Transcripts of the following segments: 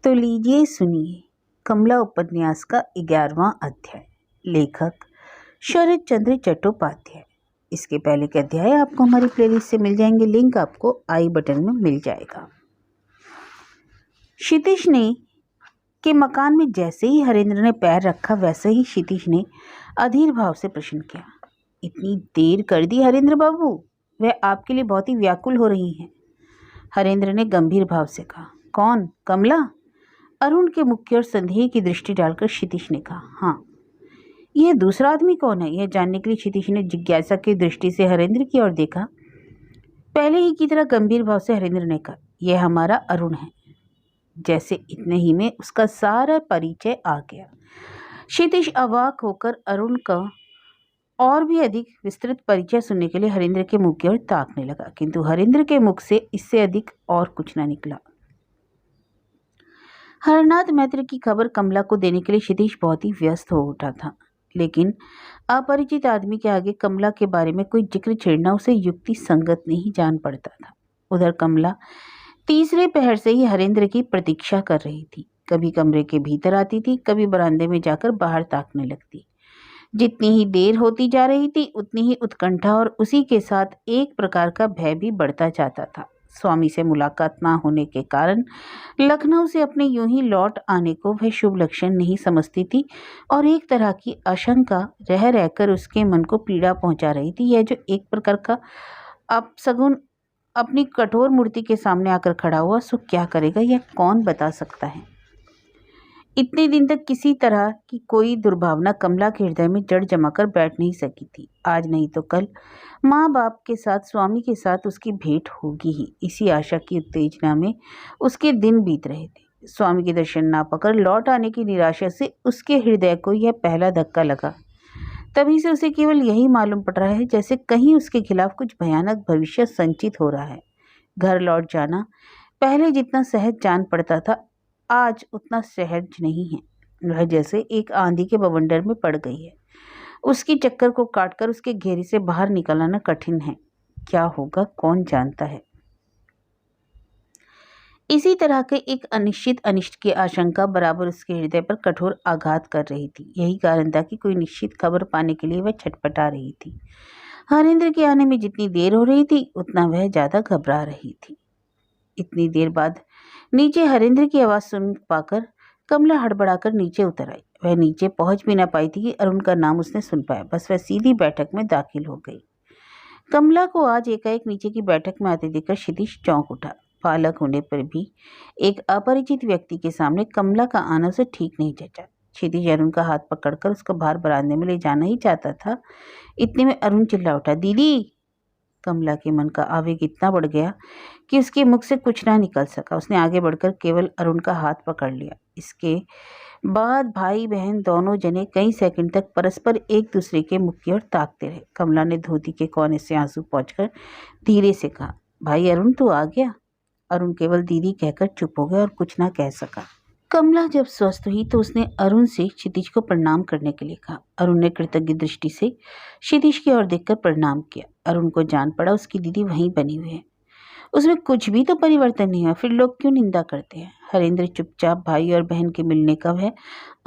तो लीजिए सुनिए कमला उपन्यास का 11वां अध्याय। लेखक शरद चंद्र चट्टोपाध्याय। इसके पहले के अध्याय आपको हमारी प्लेलिस्ट से मिल जाएंगे, लिंक आपको आई बटन में मिल जाएगा। क्षितिज ने के मकान में जैसे ही हरेंद्र ने पैर रखा वैसे ही क्षितिज ने अधीर भाव से प्रश्न किया, इतनी देर कर दी हरेंद्र बाबू? वह आपके लिए बहुत ही व्याकुल हो रही हैं। हरेंद्र ने गंभीर भाव से कहा। कौन? कमला? अरुण के मुख की ओर संदेह की दृष्टि डालकर क्षितिज ने कहा। हाँ। यह दूसरा आदमी कौन है? यह जानने के लिए क्षितिज ने जिज्ञासा की दृष्टि से हरेंद्र की ओर देखा। पहले ही की तरह गंभीर भाव से हरेंद्र ने कहा, यह हमारा अरुण है। जैसे इतने ही में उसका सारा परिचय आ गया। क्षितिज अवाक होकर अरुण का और भी अधिक विस्तृत परिचय सुनने के लिए हरेंद्र के मुख की ओर ताकने लगा, किंतु हरेंद्र के मुख से इससे अधिक और कुछ न निकला। हरनाथ मैत्र की खबर कमला को देने के लिए क्षितिज बहुत ही व्यस्त हो उठा था, लेकिन अपरिचित आदमी के आगे कमला के बारे में कोई जिक्र छेड़ना उसे युक्ति संगत नहीं जान पड़ता था। उधर कमला तीसरे पहर से ही हरेंद्र की प्रतीक्षा कर रही थी। कभी कमरे के भीतर आती थी, कभी बरामदे में जाकर बाहर ताकने लगती। जितनी ही देर होती जा रही थी उतनी ही उत्कंठा और उसी के साथ एक प्रकार का भय भी बढ़ता जाता था। स्वामी से मुलाकात ना होने के कारण लखनऊ से अपने यूं ही लौट आने को वह शुभ लक्षण नहीं समझती थी और एक तरह की आशंका रह रहकर उसके मन को पीड़ा पहुंचा रही थी। यह जो एक प्रकार का अपशगुन अपनी कठोर मूर्ति के सामने आकर खड़ा हुआ, सो क्या करेगा यह कौन बता सकता है। इतने दिन तक किसी तरह की कोई दुर्भावना कमला के हृदय में जड़ जमाकर बैठ नहीं सकी थी। आज नहीं तो कल माँ बाप के साथ, स्वामी के साथ उसकी भेंट होगी ही। इसी आशा की उत्तेजना में उसके दिन बीत रहे थे। स्वामी के दर्शन ना पाकर लौट आने की निराशा से उसके हृदय को यह पहला धक्का लगा। तभी से उसे केवल यही मालूम पड़ रहा है जैसे कहीं उसके खिलाफ कुछ भयानक भविष्य संचित हो रहा है। घर लौट जाना पहले जितना सहज जान पड़ता था, आज उतना सहज नहीं है। वह जैसे एक आंधी के बवंडर में पड़ गई है। उसकी चक्कर को काटकर उसके घेरे से बाहर निकलना कठिन है। क्या होगा कौन जानता है। इसी तरह के एक अनिश्चित अनिष्ट की आशंका बराबर उसके हृदय पर कठोर आघात कर रही थी। यही कारण था कि कोई निश्चित खबर पाने के लिए वह छटपटा रही थी। हरेंद्र के आने में जितनी देर हो रही थी उतना वह ज्यादा घबरा रही थी। इतनी देर बाद नीचे हरेंद्र की आवाज सुन पाकर कमला हड़बड़ाकर नीचे उतर आई। वह नीचे पहुंच भी ना पाई थी कि अरुण का नाम उसने सुन पाया। बस वह सीधी बैठक में दाखिल हो गई। कमला को आज एकाएक नीचे की बैठक में आते देखकर क्षितिज चौंक उठा। बालक होने पर भी एक अपरिचित व्यक्ति के सामने कमला का आना उसे ठीक नहीं जचा। क्षितिज अरुण का हाथ पकड़कर उसको बाहर बरामदे में ले जाना ही चाहता था। इतने में अरुण चिल्ला उठा, दीदी। कमला के मन का आवेग इतना बढ़ गया कि उसके मुख से कुछ ना निकल सका। उसने आगे बढ़कर केवल अरुण का हाथ पकड़ लिया। इसके बाद भाई बहन दोनों जने कई सेकंड तक परस्पर एक दूसरे के मुख की ओर ताकते रहे। कमला ने धोती के कोने से आंसू पोंछकर धीरे से कहा, भाई अरुण तू आ गया? अरुण केवल दीदी कहकर चुप हो गया और कुछ ना कह सका। कमला जब स्वस्थ हुई तो उसने अरुण से क्षितिज को प्रणाम करने के लिए कहा। अरुण ने कृतज्ञ दृष्टि से क्षितिज की ओर देखकर प्रणाम किया। अरुण को जान पड़ा उसकी दीदी वहीं बनी हुई है। उसमें कुछ भी तो परिवर्तन नहीं हुआ, फिर लोग क्यों निंदा करते हैं। हरेंद्र चुपचाप भाई और बहन के मिलने का वह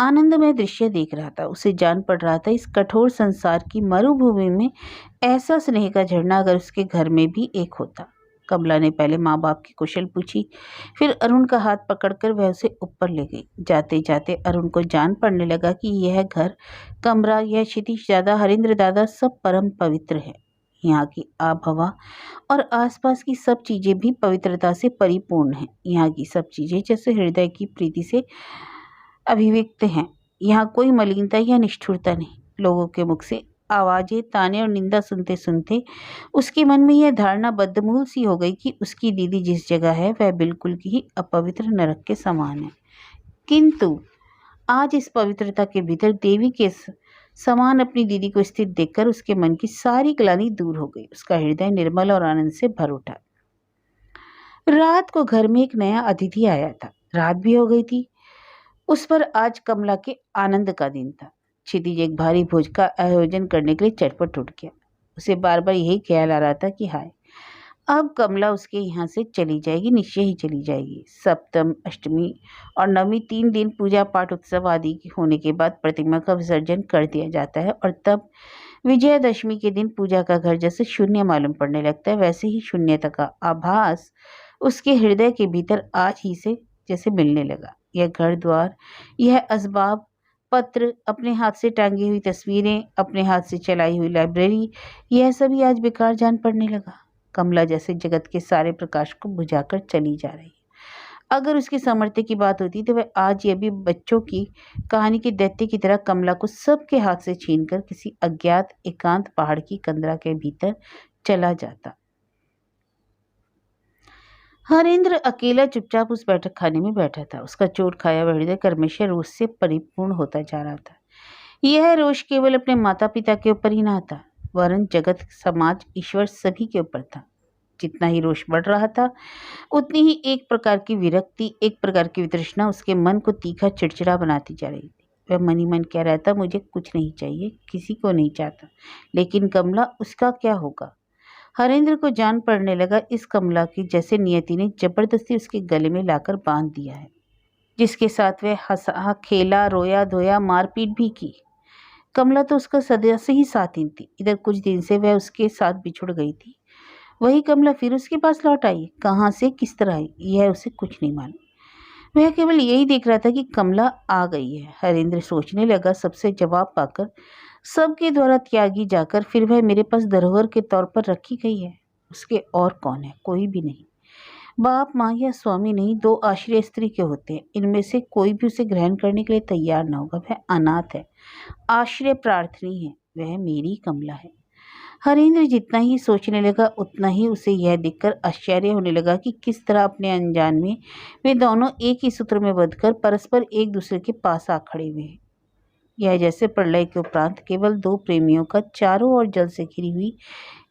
आनंदमय दृश्य देख रहा था। उसे जान पड़ रहा था इस कठोर संसार की मरुभूमि में ऐसा स्नेह का झरना अगर उसके घर में भी एक होता। कमला ने पहले माँ बाप की कुशल पूछी, फिर अरुण का हाथ पकड़कर वह उसे ऊपर ले गई। जाते जाते अरुण को जान पड़ने लगा कि यह घर, कमरा, यह क्षितिज दादा, हरेंद्र दादा सब परम पवित्र है। यहाँ की आब हवा और आसपास की सब चीजें भी पवित्रता से परिपूर्ण हैं। यहाँ की सब चीजें जैसे हृदय की प्रीति से अभिव्यक्त हैं। यहाँ कोई मलिनता या निष्ठुरता नहीं। लोगों के मुख से आवाजें, ताने और निंदा सुनते सुनते उसके मन में यह धारणा बद्धमूल सी हो गई कि उसकी दीदी जिस जगह है वह बिल्कुल ही अपवित्र नरक के समान है। किंतु आज इस पवित्रता के भीतर देवी के समान अपनी दीदी को स्थित देखकर उसके मन की सारी ग्लानि दूर हो गई। उसका हृदय निर्मल और आनंद से भर उठा। रात को घर में एक नया अतिथि आया था। रात भी हो गई थी। उस पर आज कमला के आनंद का दिन था। क्षितिज एक भारी भोज का आयोजन करने के लिए चटपट उठ गया। उसे बार बार यही ख्याल आ रहा था कि हाय, अब कमला उसके यहाँ से चली जाएगी, निश्चय ही चली जाएगी। सप्तम, अष्टमी और नवमी 3 दिन पूजा पाठ उत्सव आदि होने के बाद प्रतिमा का विसर्जन कर दिया जाता है और तब विजयादशमी के दिन पूजा का घर जैसे शून्य मालूम पड़ने लगता है। वैसे ही शून्यता का आभास उसके हृदय के भीतर आज ही से जैसे मिलने लगा। यह घर द्वार, यह असबाब, पत्र, अपने हाथ से टांगी हुई तस्वीरें, अपने हाथ से चलाई हुई लाइब्रेरी, यह सभी आज बेकार जान पड़ने लगा। कमला जैसे जगत के सारे प्रकाश को बुझाकर चली जा रही। अगर उसके सामर्थ्य की बात होती तो वह आज ये भी बच्चों की कहानी के दैत्य की तरह कमला को सबके हाथ से छीनकर किसी अज्ञात एकांत पहाड़ की कंदरा के भीतर चला जाता। हरेंद्र अकेला चुपचाप उस बैठक खाने में बैठा था। उसका चोट खाया हुआ हृदय क्रमशः रोष से परिपूर्ण होता जा रहा था। यह रोष केवल अपने माता पिता के ऊपर ही ना था, वरन जगत, समाज, ईश्वर सभी के ऊपर था। जितना ही रोष बढ़ रहा था, उतनी ही एक प्रकार की विरक्ति, एक प्रकार की वितृष्णा उसके मन को तीखा चिड़चिड़ा बनाती जा रही थी। वह मन ही मन कह रहा था, मुझे कुछ नहीं चाहिए, किसी को नहीं चाहता। लेकिन कमला, उसका क्या होगा? हरेंद्र को जान पड़ने लगा इस कमला की जैसे नियति ने जबरदस्ती उसके गले में लाकर बांध दिया है, जिसके साथ वह हंसा, खेला, रोया धोया, मारपीट भी की। कमला तो उसका सदा से ही साथी थी। इधर कुछ दिन से वह उसके साथ बिछुड़ गई थी, वही कमला फिर उसके पास लौट आई। कहाँ से, किस तरह आई, यह उसे कुछ नहीं मालूम। वह केवल यही देख रहा था कि कमला आ गई है। हरेंद्र सोचने लगा, सबसे जवाब पाकर, सबके द्वारा त्यागी जाकर फिर वह मेरे पास धरोहर के तौर पर रखी गई है। उसके और कौन है? कोई भी नहीं। बाप, माँ या स्वामी नहीं, 2 आश्रय स्त्री के होते हैं। इनमें से कोई भी उसे ग्रहण करने के लिए तैयार ना होगा। वह अनाथ है, आश्रय प्रार्थनी है। वह मेरी कमला है। हरेंद्र जितना ही सोचने लगा, उतना ही उसे यह देखकर आश्चर्य होने लगा कि किस तरह अपने अनजान में वे दोनों एक ही सूत्र में बंधकर परस्पर एक दूसरे के पास आ खड़े हुए हैं। यह जैसे प्रलय के उपरांत केवल 2 प्रेमियों का चारों ओर जल से घिरी हुई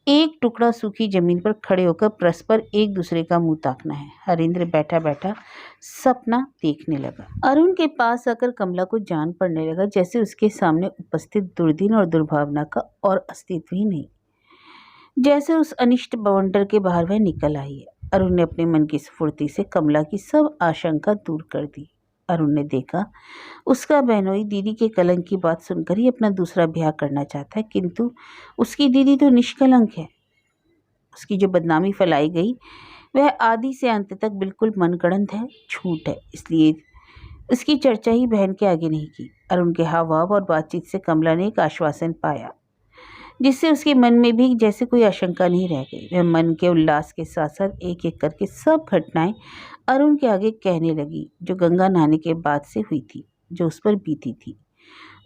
एक टुकड़ा सूखी जमीन पर खड़े होकर परस्पर एक दूसरे का मुंह ताकना है। हरेंद्र बैठा बैठा सपना देखने लगा। अरुण के पास आकर कमला को जान पड़ने लगा जैसे उसके सामने उपस्थित दुर्दिन और दुर्भावना का और अस्तित्व ही नहीं, जैसे उस अनिष्ट बवंडर के बाहर वह निकल आई है। अरुण ने अपने मन की स्फूर्ति से कमला की सब आशंका दूर कर दी। अरुण ने देखा, उसका बहनोई दीदी के कलंक की बात सुनकर ही अपना दूसरा ब्याह करना चाहता है, किंतु उसकी दीदी तो निष्कलंक है। उसकी जो बदनामी फैलाई गई वह आदि से अंत तक बिल्कुल मनगढ़ंत है, झूठ है। इसलिए उसकी चर्चा ही बहन के आगे नहीं की। अरुण के हाव भाव और बातचीत से कमला ने एक आश्वासन पाया, जिससे उसके मन में भी जैसे कोई आशंका नहीं रह गई। वह मन के उल्लास के साथ साथ एक एक करके सब घटनाएं अरुण के आगे कहने लगी, जो गंगा नहाने के बाद से हुई थी, जो उस पर बीती थी।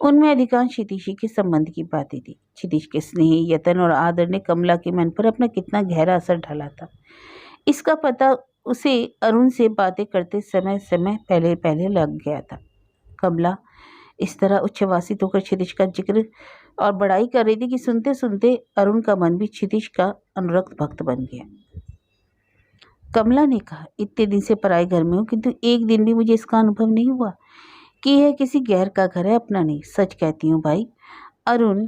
उनमें अधिकांश क्षितिज के संबंध की बातें थी। क्षितिज के स्नेह, यतन और आदर ने कमला के मन पर अपना कितना गहरा असर डाला था, इसका पता उसे अरुण से बातें करते समय समय पहले पहले लग गया था। कमला इस तरह उच्छ्वासित होकर क्षितिज का जिक्र और बड़ाई कर रही थी कि सुनते सुनते अरुण का मन भी क्षितिज का अनुरक्त भक्त बन गया। कमला ने कहा, इतने दिन से पराए घर में हूँ, किंतु एक दिन भी मुझे इसका अनुभव नहीं हुआ कि यह किसी गैर का घर है, अपना नहीं। सच कहती हूँ भाई अरुण,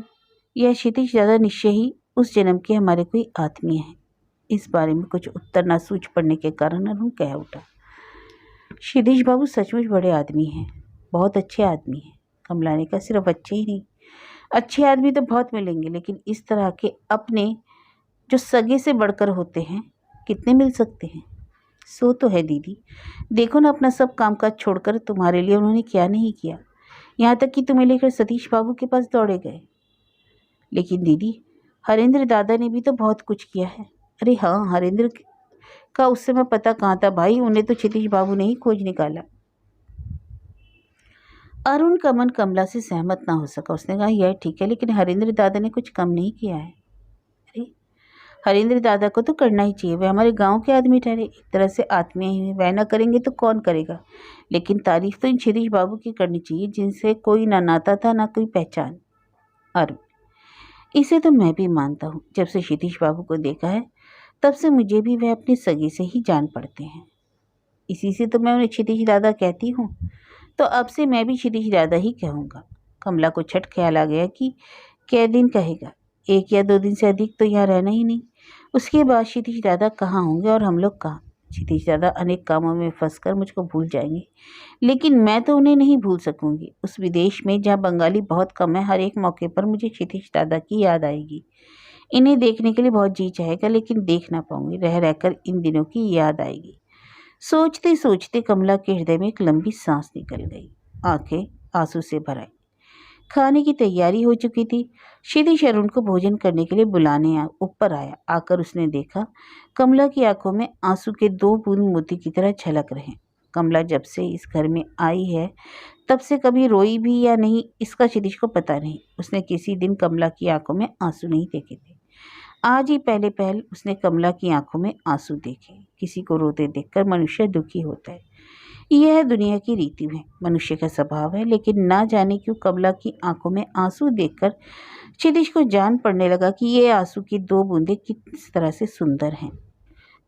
यह क्षितिज ज़्यादा निश्चय ही उस जन्म के हमारे कोई आत्मीय है। इस बारे में कुछ उत्तर न सूझ पड़ने के कारण अरुण कह उठा, क्षितिज बाबू सचमुच बड़े आदमी हैं, बहुत अच्छे आदमी हैं। कमला ने कहा, सिर्फ अच्छे ही नहीं, अच्छे आदमी तो बहुत मिलेंगे, लेकिन इस तरह के अपने जो सगे से बढ़कर होते हैं कितने मिल सकते हैं। सो तो है दीदी, देखो ना, अपना सब काम काज छोड़कर तुम्हारे लिए उन्होंने क्या नहीं किया, यहाँ तक कि तुम्हें लेकर सतीश बाबू के पास दौड़े गए। लेकिन दीदी, हरेंद्र दादा ने भी तो बहुत कुछ किया है। अरे हाँ, हरेंद्र का उस समय पता कहाँ था भाई, उन्हें तो क्षितिज बाबू ने ही खोज निकाला। अरुण का मन कमला से सहमत ना हो सका। उसने कहा, यह ठीक है, लेकिन हरेंद्र दादा ने कुछ कम नहीं किया है। अरे हरेंद्र दादा को तो करना ही चाहिए, वे हमारे गांव के आदमी ठहरे, एक तरह से आत्मीय ही। वह ना करेंगे तो कौन करेगा। लेकिन तारीफ तो इन क्षितिज बाबू की करनी चाहिए, जिनसे कोई ना नाता था ना कोई पहचान। अरुण, इसे तो मैं भी मानता हूँ। जब से क्षितिज बाबू को देखा है तब से मुझे भी वह अपने सगे से ही जान पड़ते हैं। इसी से तो मैं उन्हें क्षितिज दादा कहती हूँ, तो अब से मैं भी क्षितिज दादा ही कहूँगा। कमला को छठ ख्याल आ गया कि कै दिन कहेगा, 1 या 2 दिन से अधिक तो यहाँ रहना ही नहीं। उसके बाद क्षितिज दादा कहाँ होंगे और हम लोग कहाँ? क्षितिज दादा अनेक कामों में फंसकर मुझको भूल जाएंगे, लेकिन मैं तो उन्हें नहीं भूल सकूंगी। उस विदेश में जहाँ बंगाली बहुत कम है, हर एक मौके पर मुझे क्षितिज दादा की याद आएगी। इन्हें देखने के लिए बहुत जी चाहेगा, लेकिन देख ना पाऊंगी। रह रहकर इन दिनों की याद आएगी। सोचते सोचते कमला के हृदय में एक लंबी सांस निकल गई। आंखें आंसू से भर आई। खाने की तैयारी हो चुकी थी। क्षितिज अरुण को भोजन करने के लिए बुलाने ऊपर आया। आकर उसने देखा कमला की आंखों में आंसू के 2 बूंद मोती की तरह छलक रहे हैं। कमला जब से इस घर में आई है तब से कभी रोई भी या नहीं, इसका क्षितिज को पता नहीं। उसने किसी दिन कमला की आंखों में आंसू नहीं देखे थे। आज ही पहले पहल उसने कमला की आंखों में आंसू देखे। किसी को रोते देखकर मनुष्य दुखी होता है, यह दुनिया की रीति है, मनुष्य का स्वभाव है। लेकिन ना जाने क्यों कमला की आंखों में आंसू देखकर क्षितिज को जान पड़ने लगा कि ये आंसू की 2 बूंदें किस तरह से सुंदर हैं।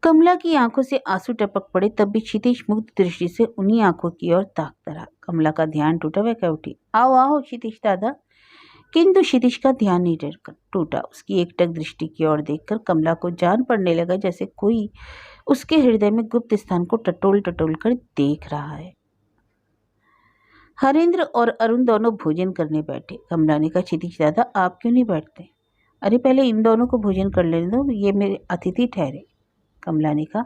कमला की आंखों से आंसू टपक पड़े, तब भी क्षितिज मुक्त दृष्टि से उन्हीं आंखों की ओर ताकता रहा। कमला का ध्यान टूटा। वह कह उठी, आओ आओ क्षितिज दादा। किंतु क्षितिज का ध्यान नहीं टूटा। उसकी एकटक दृष्टि की ओर देखकर कमला को जान पड़ने लगा जैसे कोई उसके हृदय में गुप्त स्थान को टटोल टटोल कर देख रहा है। हरेंद्र और अरुण दोनों भोजन करने बैठे। कमला ने कहा, क्षितिज दादा आप क्यों नहीं बैठते? अरे पहले इन दोनों को भोजन कर लेने दो, ये मेरे अतिथि ठहरे। कमला ने कहा,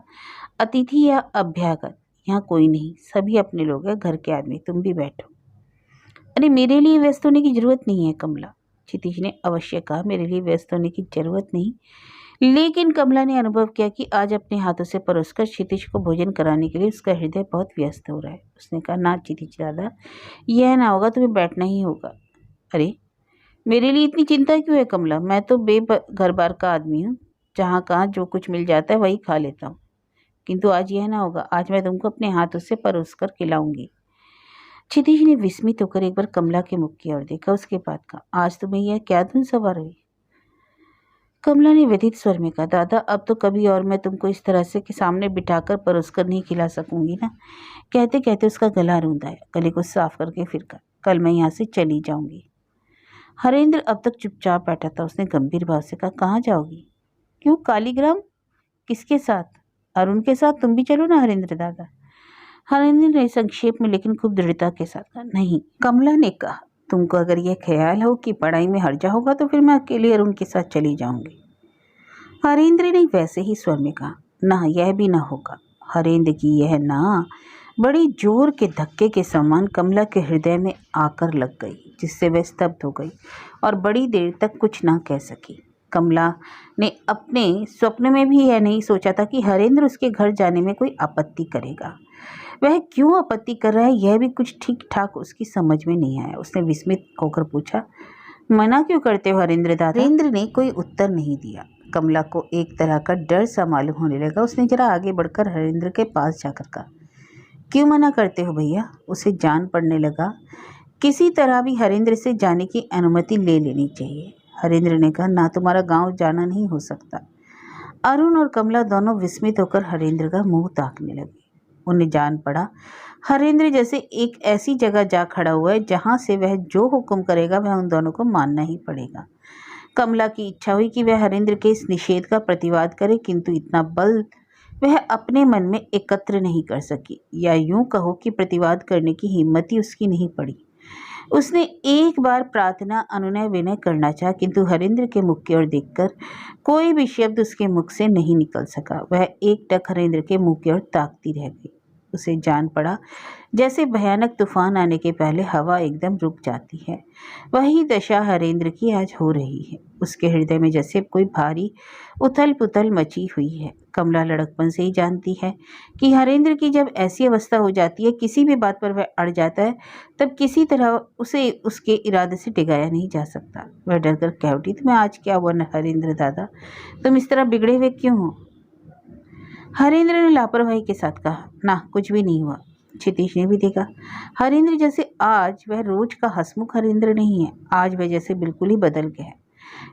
अतिथि या अभ्यागत यहाँ कोई नहीं, सभी अपने लोग हैं, घर के आदमी, तुम भी बैठो। अरे मेरे लिए व्यस्त होने की जरूरत नहीं है कमला, क्षितिज ने अवश्य कहा, मेरे लिए व्यस्त होने की जरूरत नहीं। लेकिन कमला ने अनुभव किया कि आज अपने हाथों से परोसकर क्षितिज को भोजन कराने के लिए उसका हृदय बहुत व्यस्त हो रहा है। उसने कहा, ना क्षितिज दादा, यह ना होगा, तुम्हें बैठना ही होगा। अरे मेरे लिए इतनी चिंता क्यों है कमला? मैं तो घर बार का आदमी हूँ, जहाँ कहाँ जो कुछ मिल जाता है वही खा लेता हूँ। किंतु आज यह ना होगा, आज मैं तुमको अपने हाथों से परोस कर खिलाऊंगी। क्षितिज ने विस्मित होकर एक बार कमला के मुख की ओर देखा, उसके बाद कहा, आज तुम्हें यह क्या धुन सवार हुई? कमला ने व्यथित स्वर में कहा, दादा अब तो कभी और मैं तुमको इस तरह से के सामने बिठाकर परोसकर नहीं खिला सकूंगी ना। कहते कहते उसका गला रूंधाया। गले को साफ करके फिर कहा, कल मैं यहाँ से चली जाऊंगी। हरेंद्र अब तक चुपचाप बैठा था। उसने गंभीर भाव से कहा, कहाँ जाओगी? क्यों कालीग्राम? किसके साथ? अरुण के साथ। तुम भी चलो ना हरेंद्र दादा। हरेंद्र ने संक्षेप में लेकिन खूब दृढ़ता के साथ कहा, नहीं। कमला ने कहा, तुमको अगर यह ख्याल हो कि पढ़ाई में हर्जा होगा तो फिर मैं अकेले अरुण के साथ चली जाऊंगी। हरेंद्र ने वैसे ही स्वर में कहा, ना यह भी ना होगा। हरेंद्र की यह ना बड़ी जोर के धक्के के समान कमला के हृदय में आकर लग गई, जिससे वह स्तब्ध हो गई और बड़ी देर तक कुछ ना कह सकी। कमला ने अपने स्वप्न में भी यह नहीं सोचा था कि हरेंद्र उसके घर जाने में कोई आपत्ति करेगा। वह क्यों आपत्ति कर रहा है, यह भी कुछ ठीक ठाक उसकी समझ में नहीं आया। उसने विस्मित होकर पूछा, मना क्यों करते हो हरेंद्र दादा? हरेंद्र ने कोई उत्तर नहीं दिया। कमला को एक तरह का डर सा मालूम होने लगा। उसने जरा आगे बढ़कर हरेंद्र के पास जाकर कहा, क्यों मना करते हो भैया? उसे जान पड़ने लगा किसी तरह भी हरेंद्र से जाने की अनुमति ले लेनी चाहिए। हरेंद्र ने कहा, ना तुम्हारा गांव जाना नहीं हो सकता। अरुण और कमला दोनों विस्मित होकर हरेंद्र का मुंह ताकने लगे। उन्हें जान पड़ा हरेंद्र जैसे एक ऐसी जगह जा खड़ा हुआ है जहां से वह जो हुक्म करेगा वह उन दोनों को मानना ही पड़ेगा। कमला की इच्छा हुई कि वह हरेंद्र के इस निषेध का प्रतिवाद करे, किंतु इतना बल वह अपने मन में एकत्र नहीं कर सकी, या यूं कहो कि प्रतिवाद करने की हिम्मत ही उसकी नहीं पड़ी। उसने एक बार प्रार्थना अनुनय विनय करना चाहा, किंतु हरेंद्र के मुख की ओर देखकर कोई भी शब्द उसके मुख से नहीं निकल सका। वह एकटक हरेंद्र के मुंह की ओर ताकती रह गई। उसे जान पड़ा जैसे भयानक तूफान आने के पहले हवा एकदम रुक जाती है, वही दशा हरेंद्र की आज हो रही है। उसके हृदय में जैसे कोई भारी उथल पुथल मची हुई है। कमला लड़कपन से ही जानती है कि हरेंद्र की जब ऐसी अवस्था हो जाती है, किसी भी बात पर वह अड़ जाता है, तब किसी तरह उसे उसके इरादे से डिगाया नहीं जा सकता। वह डरकर कह उठी, तुम्हें आज क्या हुआ न हरेंद्र दादा? तुम इस तरह बिगड़े हुए क्यों हो? हरेंद्र ने लापरवाही के साथ कहा, ना कुछ भी नहीं हुआ। क्षितिज ने भी देखा हरेंद्र जैसे आज वह रोज का हंसमुख हरेंद्र नहीं है। आज वह जैसे बिल्कुल ही बदल गया है।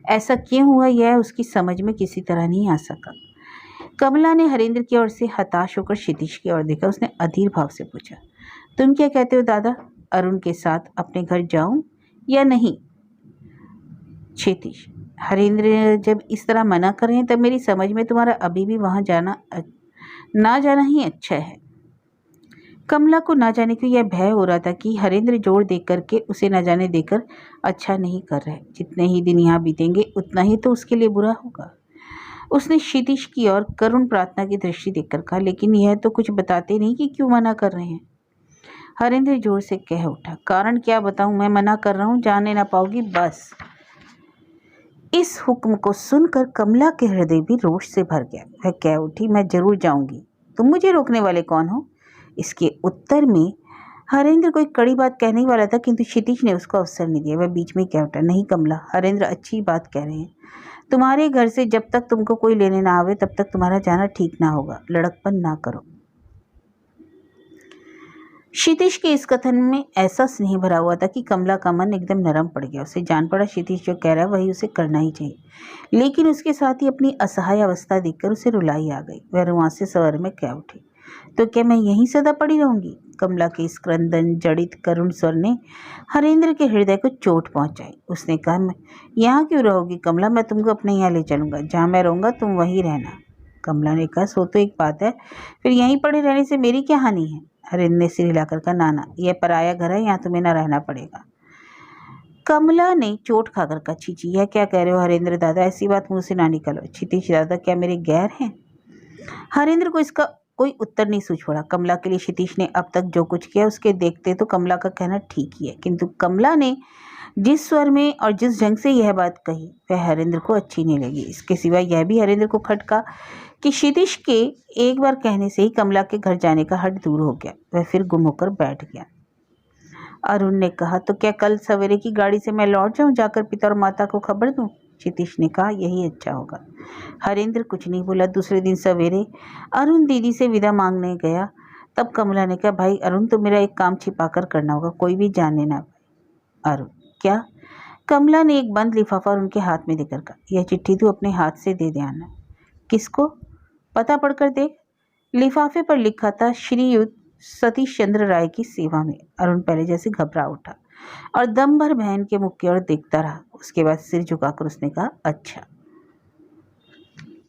ऐसा क्यों हुआ यह उसकी समझ में किसी तरह नहीं आ सका। कमला ने हरेंद्र की ओर से हताश होकर क्षितिज की ओर देखा। उसने अधीर भाव से पूछा, तुम क्या कहते हो दादा? अरुण के साथ अपने घर जाऊं या नहीं? क्षितिज, हरेंद्र जब इस तरह मना कर रहे हैं तब मेरी समझ में तुम्हारा अभी भी वहां ना जाना ही अच्छा है। कमला को ना जाने को यह भय हो रहा था कि हरेंद्र जोर दे करके उसे न जाने देकर अच्छा नहीं कर रहे। जितने ही दिन यहाँ बीतेंगे उतना ही तो उसके लिए बुरा होगा। उसने क्षितिज की ओर करुण प्रार्थना की दृष्टि देखकर कहा, लेकिन यह तो कुछ बताते नहीं कि क्यों मना कर रहे हैं। हरेंद्र जोर से कह उठा, कारण क्या बताऊं, मैं मना कर रहा हूं, जाने ना पाओगी बस। इस हुक्म को सुनकर कमला के हृदय भी रोष से भर गया। वह कह उठी, मैं जरूर जाऊंगी, तुम मुझे रोकने वाले कौन हो। इसके उत्तर में हरेंद्र कोई कड़ी बात कहने वाला था, किंतु क्षितिज ने उसको अवसर नहीं दिया। वह बीच में कह उठा, नहीं कमला, हरेंद्र अच्छी बात कह रहे हैं। तुम्हारे घर से जब तक तुमको कोई लेने ना आवे तब तक तुम्हारा जाना ठीक ना होगा। लड़कपन ना करो। क्षितिज के इस कथन में ऐसा स्नेह भरा हुआ था कि कमला का मन एकदम नरम पड़ गया। उसे जान पड़ा क्षितिज जो कह रहा है वही उसे करना ही चाहिए, लेकिन उसके साथ ही अपनी असहाय अवस्था देखकर उसे रुलाई आ गई। वह रुआंसे स्वर में कह उठी, तो क्या मैं यहीं सदा पड़ी रहूंगी। कमला के इस क्रंदन जड़ित करुण स्वर ने हरेंद्र के हृदय को चोट पहुंचाई। उसने कहा, मैं यहाँ क्यों रहोगी कमला, मैं तुमको अपने यहाँ ले चलूंगा, जहाँ मैं रहूंगा तुम वहीं रहना। कमला ने कहा, सो तो एक बात है, फिर यहीं पड़े रहने से मेरी क्या हानि है। हरेंद्र ने सिर हिलाकर कहा, ना, यह पराया घर है, यहाँ तुम्हें ना रहना पड़ेगा। कमला ने चोट खाकर कहा, छी, यह क्या कह रहे हो हरेंद्र दादा, ऐसी बात मुंह से ना निकालो। क्षितिज दादा क्या मेरे गैर हैं। हरेंद्र को इसका कोई उत्तर नहीं सूझ पड़ा। कमला के लिए क्षितिज ने अब तक जो कुछ किया उसके देखते तो कमला का कहना ठीक ही है, किंतु कमला ने जिस स्वर में और जिस ढंग से यह बात कही वह हरेंद्र को अच्छी नहीं लगी। इसके सिवा यह भी हरेंद्र को खटका कि क्षितिज के एक बार कहने से ही कमला के घर जाने का हट दूर हो गया। वह फिर गुम होकर बैठ गया। अरुण ने कहा, तो क्या कल सवेरे की गाड़ी से मैं लौट जाऊं, जाकर पिता और माता को खबर दूं। क्षितिज ने कहा, यही अच्छा होगा। हरेंद्र कुछ नहीं बोला। दूसरे दिन सवेरे अरुण दीदी से विदा मांगने गया। तब कमला ने कहा, भाई अरुण, तो मेरा एक काम छिपा कर करना होगा, कोई भी जाने ना पाए। अरुण, क्या। कमला ने एक बंद लिफाफा उनके हाथ में देकर कहा, यह चिट्ठी तू अपने हाथ से दे देना। किसको। पता पढ़कर देख। लिफाफे पर लिखा था, श्रीयुत सतीश चंद्र राय की सेवा में। अरुण पहले जैसे घबरा उठा और दम भर बहन के मुख की ओर देखता रहा। उसके बाद सिर झुकाकर उसने कहा, अच्छा।